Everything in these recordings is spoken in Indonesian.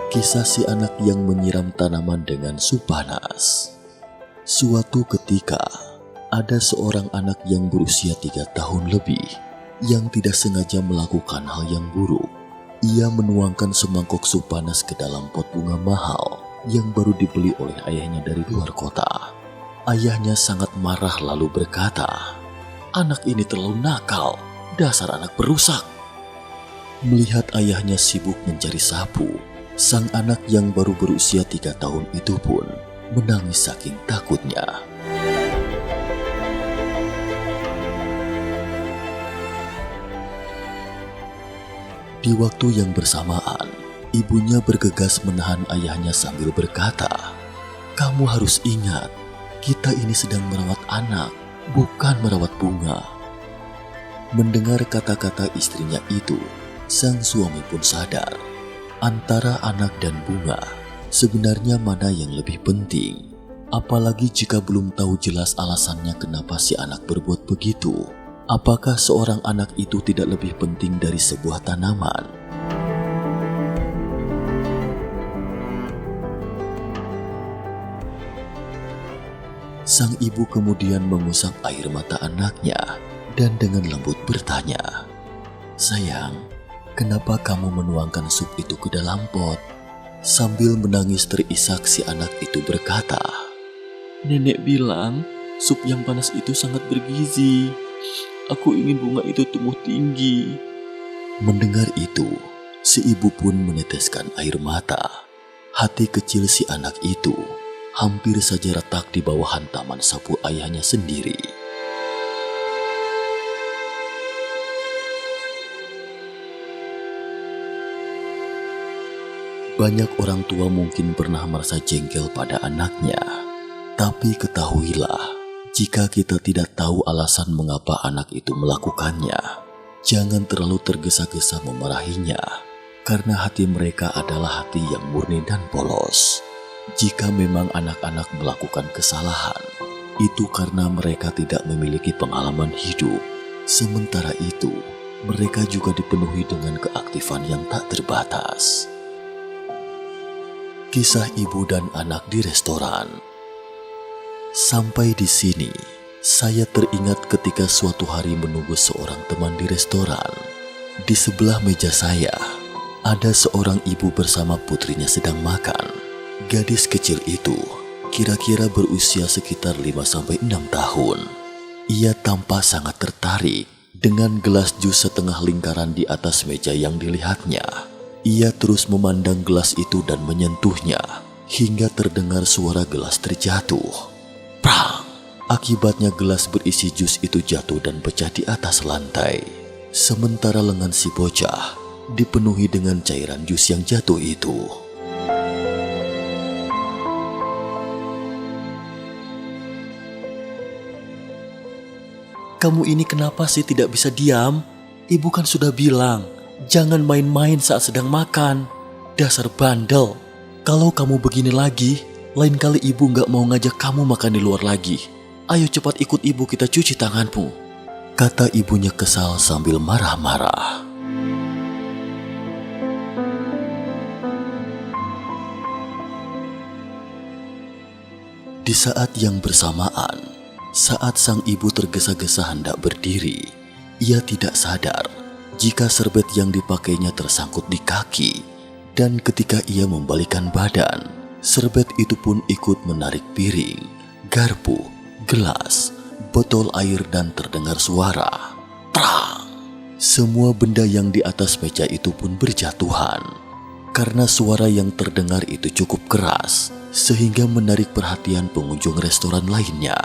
Kisah si anak yang menyiram tanaman dengan sup panas. Suatu ketika, ada seorang anak yang berusia 3 tahun lebih yang tidak sengaja melakukan hal yang buruk. Ia menuangkan semangkok sup panas ke dalam pot bunga mahal yang baru dibeli oleh ayahnya dari luar kota. Ayahnya sangat marah lalu berkata, "Anak ini terlalu nakal, dasar anak perusak." Melihat ayahnya sibuk mencari sapu, sang anak yang baru berusia 3 tahun itu pun menangis saking takutnya. Di waktu yang bersamaan, ibunya bergegas menahan ayahnya sambil berkata, "Kamu harus ingat, kita ini sedang merawat anak, bukan merawat bunga." Mendengar kata-kata istrinya itu, sang suami pun sadar, antara anak dan bunga, sebenarnya mana yang lebih penting? Apalagi jika belum tahu jelas alasannya kenapa si anak berbuat begitu. Apakah seorang anak itu tidak lebih penting dari sebuah tanaman? Sang ibu kemudian mengusap air mata anaknya dan dengan lembut bertanya, "Sayang, kenapa kamu menuangkan sup itu ke dalam pot?" Sambil menangis terisak si anak itu berkata, "Nenek bilang sup yang panas itu sangat bergizi. Aku ingin bunga itu tumbuh tinggi." Mendengar itu, si ibu pun meneteskan air mata. Hati kecil si anak itu hampir saja retak di bawah hantaman sapu ayahnya sendiri. Banyak orang tua mungkin pernah merasa jengkel pada anaknya. Tapi ketahuilah, jika kita tidak tahu alasan mengapa anak itu melakukannya, jangan terlalu tergesa-gesa memarahinya, karena hati mereka adalah hati yang murni dan polos. Jika memang anak-anak melakukan kesalahan, itu karena mereka tidak memiliki pengalaman hidup. Sementara itu, mereka juga dipenuhi dengan keaktifan yang tak terbatas. Kisah ibu dan anak di restoran. Sampai di sini, saya teringat ketika suatu hari menunggu seorang teman di restoran. Di sebelah meja saya, ada seorang ibu bersama putrinya sedang makan. Gadis kecil itu kira-kira berusia sekitar 5-6 tahun. Ia tampak sangat tertarik dengan gelas jus setengah lingkaran di atas meja yang dilihatnya. Ia terus memandang gelas itu dan menyentuhnya hingga terdengar suara gelas terjatuh. Prang! Akibatnya gelas berisi jus itu jatuh dan pecah di atas lantai. Sementara lengan si bocah dipenuhi dengan cairan jus yang jatuh itu. "Kamu ini kenapa sih tidak bisa diam? Ibu kan sudah bilang, jangan main-main saat sedang makan. Dasar bandel. Kalau kamu begini lagi, lain kali ibu gak mau ngajak kamu makan di luar lagi. Ayo cepat ikut ibu, kita cuci tanganmu," kata ibunya kesal sambil marah-marah. Di saat yang bersamaan, saat sang ibu tergesa-gesa hendak berdiri, ia tidak sadar jika serbet yang dipakainya tersangkut di kaki, dan ketika ia membalikkan badan, serbet itu pun ikut menarik piring, garpu, gelas, botol air dan terdengar suara. Trang! Semua benda yang di atas meja itu pun berjatuhan. Karena suara yang terdengar itu cukup keras, sehingga menarik perhatian pengunjung restoran lainnya.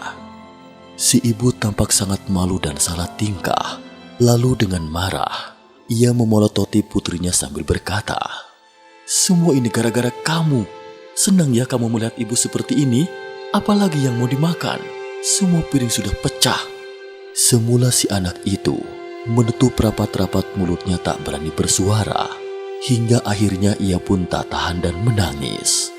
Si ibu tampak sangat malu dan salah tingkah. Lalu dengan marah, ia memolototi putrinya sambil berkata, "Semua ini gara-gara kamu. Senang ya kamu melihat ibu seperti ini? Apalagi yang mau dimakan? Semua piring sudah pecah." Semula si anak itu menutup rapat-rapat mulutnya tak berani bersuara, hingga akhirnya ia pun tak tahan dan menangis.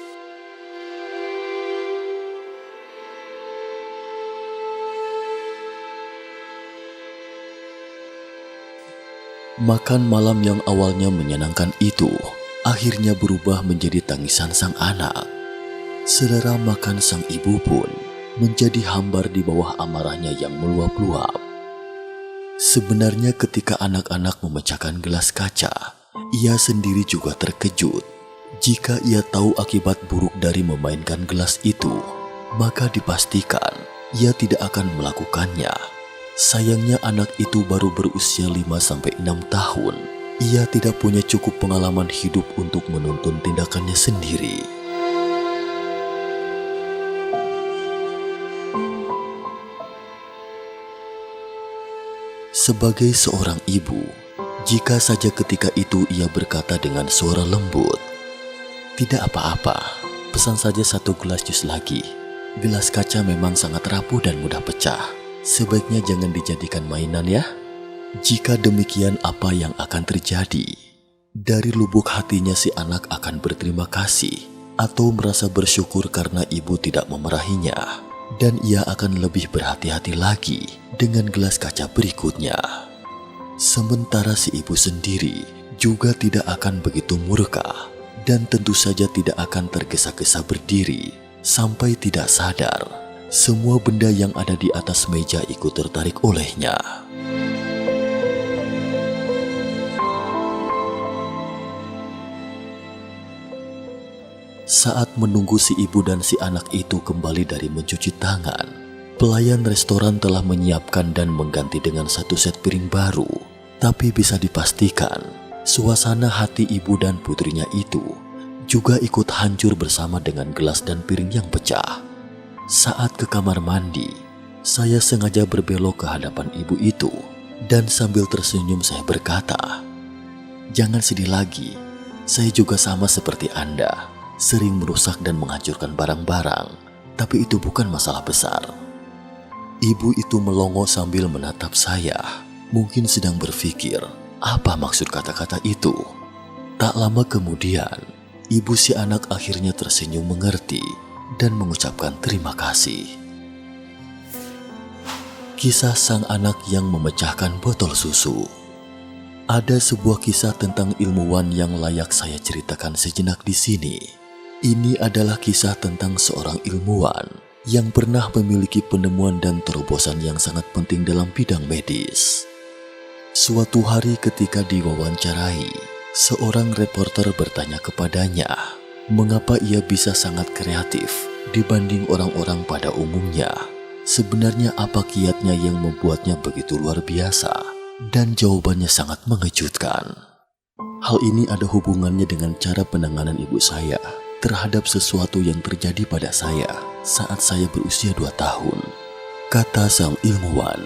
Makan malam yang awalnya menyenangkan itu akhirnya berubah menjadi tangisan sang anak. Selera makan sang ibu pun menjadi hambar di bawah amarahnya yang meluap-luap. Sebenarnya ketika anak-anak memecahkan gelas kaca, ia sendiri juga terkejut. Jika ia tahu akibat buruk dari memainkan gelas itu, maka dipastikan ia tidak akan melakukannya. Sayangnya anak itu baru berusia 5-6 tahun. Ia tidak punya cukup pengalaman hidup untuk menuntun tindakannya sendiri. Sebagai seorang ibu, jika saja ketika itu ia berkata dengan suara lembut, "Tidak apa-apa, pesan saja 1 gelas jus lagi. Gelas kaca memang sangat rapuh dan mudah pecah. Sebaiknya jangan dijadikan mainan ya." Jika demikian, apa yang akan terjadi? Dari lubuk hatinya si anak akan berterima kasih atau merasa bersyukur karena ibu tidak memarahinya, dan ia akan lebih berhati-hati lagi dengan gelas kaca berikutnya. Sementara si ibu sendiri juga tidak akan begitu murka dan tentu saja tidak akan tergesa-gesa berdiri sampai tidak sadar semua benda yang ada di atas meja ikut tertarik olehnya. Saat menunggu si ibu dan si anak itu kembali dari mencuci tangan, pelayan restoran telah menyiapkan dan mengganti dengan 1 set piring baru. Tapi bisa dipastikan, suasana hati ibu dan putrinya itu juga ikut hancur bersama dengan gelas dan piring yang pecah. Saat ke kamar mandi, saya sengaja berbelok ke hadapan ibu itu dan sambil tersenyum saya berkata, "Jangan sedih lagi, saya juga sama seperti Anda. Sering merusak dan menghancurkan barang-barang, tapi itu bukan masalah besar." Ibu itu melongo sambil menatap saya, mungkin sedang berpikir apa maksud kata-kata itu. Tak lama kemudian, ibu si anak akhirnya tersenyum mengerti dan mengucapkan terima kasih. Kisah sang anak yang memecahkan botol susu. Ada sebuah kisah tentang ilmuwan yang layak saya ceritakan sejenak di sini. Ini adalah kisah tentang seorang ilmuwan yang pernah memiliki penemuan dan terobosan yang sangat penting dalam bidang medis. Suatu hari ketika diwawancarai, seorang reporter bertanya kepadanya, mengapa ia bisa sangat kreatif dibanding orang-orang pada umumnya. Sebenarnya apa kiatnya yang membuatnya begitu luar biasa? Dan jawabannya sangat mengejutkan. Hal ini ada hubungannya dengan cara penanganan ibu saya terhadap sesuatu yang terjadi pada saya saat saya berusia 2 tahun, kata sang ilmuwan.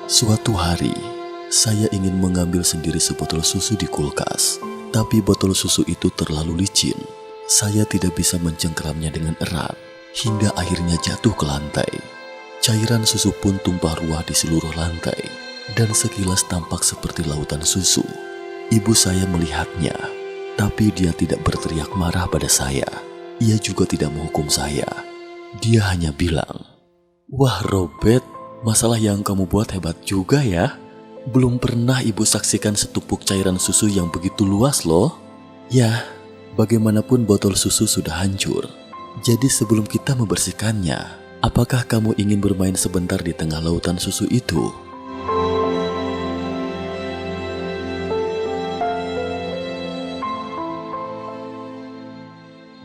Suatu hari, saya ingin mengambil sendiri sebotol susu di kulkas, tapi botol susu itu terlalu licin. Saya tidak bisa mencengkeramnya dengan erat, hingga akhirnya jatuh ke lantai. Cairan susu pun tumpah ruah di seluruh lantai, dan sekilas tampak seperti lautan susu. Ibu saya melihatnya, tapi dia tidak berteriak marah pada saya. Ia juga tidak menghukum saya. Dia hanya bilang, "Wah Robert, masalah yang kamu buat hebat juga ya. Belum pernah ibu saksikan setumpuk cairan susu yang begitu luas loh." Ya, bagaimanapun botol susu sudah hancur. Jadi sebelum kita membersihkannya, apakah kamu ingin bermain sebentar di tengah lautan susu itu?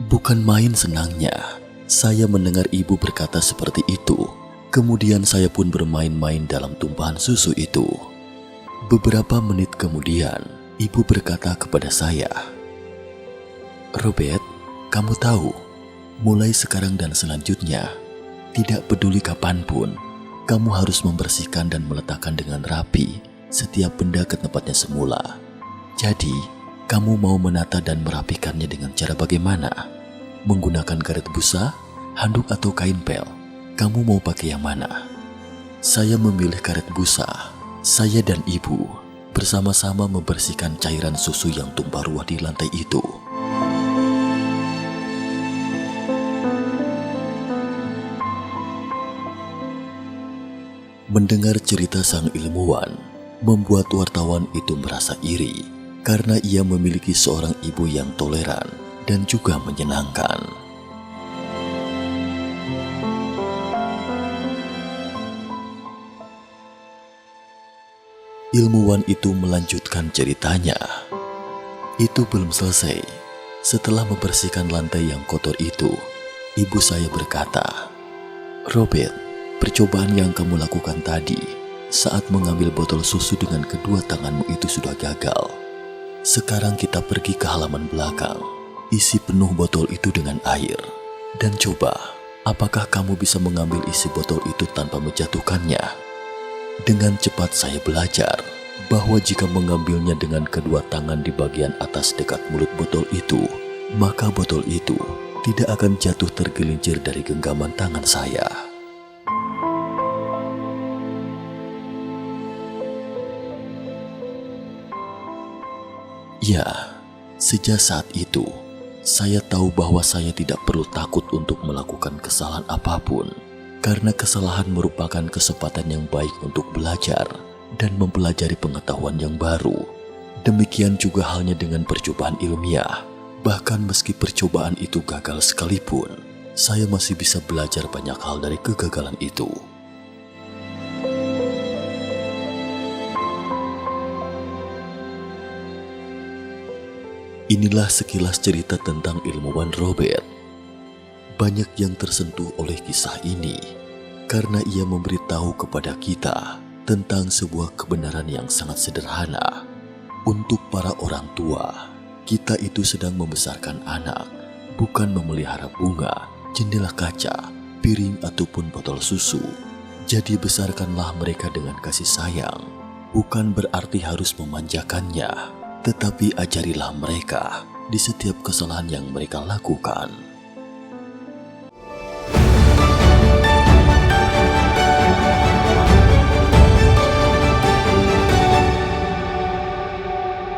Bukan main senangnya, saya mendengar ibu berkata seperti itu. Kemudian saya pun bermain-main dalam tumpahan susu itu. Beberapa menit kemudian, ibu berkata kepada saya, "Robert, kamu tahu, mulai sekarang dan selanjutnya, tidak peduli kapanpun, kamu harus membersihkan dan meletakkan dengan rapi setiap benda ke tempatnya semula. Jadi, kamu mau menata dan merapikannya dengan cara bagaimana? Menggunakan karet busa, handuk atau kain pel? Kamu mau pakai yang mana?" Saya memilih karet busa. Saya dan ibu bersama-sama membersihkan cairan susu yang tumpah ruah di lantai itu. Mendengar cerita sang ilmuwan membuat wartawan itu merasa iri karena ia memiliki seorang ibu yang toleran dan juga menyenangkan. Ilmuwan itu melanjutkan ceritanya. Itu belum selesai. Setelah membersihkan lantai yang kotor itu, ibu saya berkata, "Robert, percobaan yang kamu lakukan tadi saat mengambil botol susu dengan kedua tanganmu itu sudah gagal. Sekarang kita pergi ke halaman belakang, isi penuh botol itu dengan air, dan coba apakah kamu bisa mengambil isi botol itu tanpa menjatuhkannya." Dengan cepat saya belajar bahwa jika mengambilnya dengan kedua tangan di bagian atas dekat mulut botol itu, maka botol itu tidak akan jatuh tergelincir dari genggaman tangan saya. Ya, sejak saat itu, saya tahu bahwa saya tidak perlu takut untuk melakukan kesalahan apapun, karena kesalahan merupakan kesempatan yang baik untuk belajar dan mempelajari pengetahuan yang baru. Demikian juga halnya dengan percobaan ilmiah. Bahkan meski percobaan itu gagal sekalipun, saya masih bisa belajar banyak hal dari kegagalan itu. Inilah sekilas cerita tentang ilmuwan Robert. Banyak yang tersentuh oleh kisah ini karena ia memberitahu kepada kita tentang sebuah kebenaran yang sangat sederhana. Untuk para orang tua, kita itu sedang membesarkan anak, bukan memelihara bunga, jendela kaca, piring ataupun botol susu. Jadi besarkanlah mereka dengan kasih sayang, bukan berarti harus memanjakannya, tetapi ajarilah mereka di setiap kesalahan yang mereka lakukan.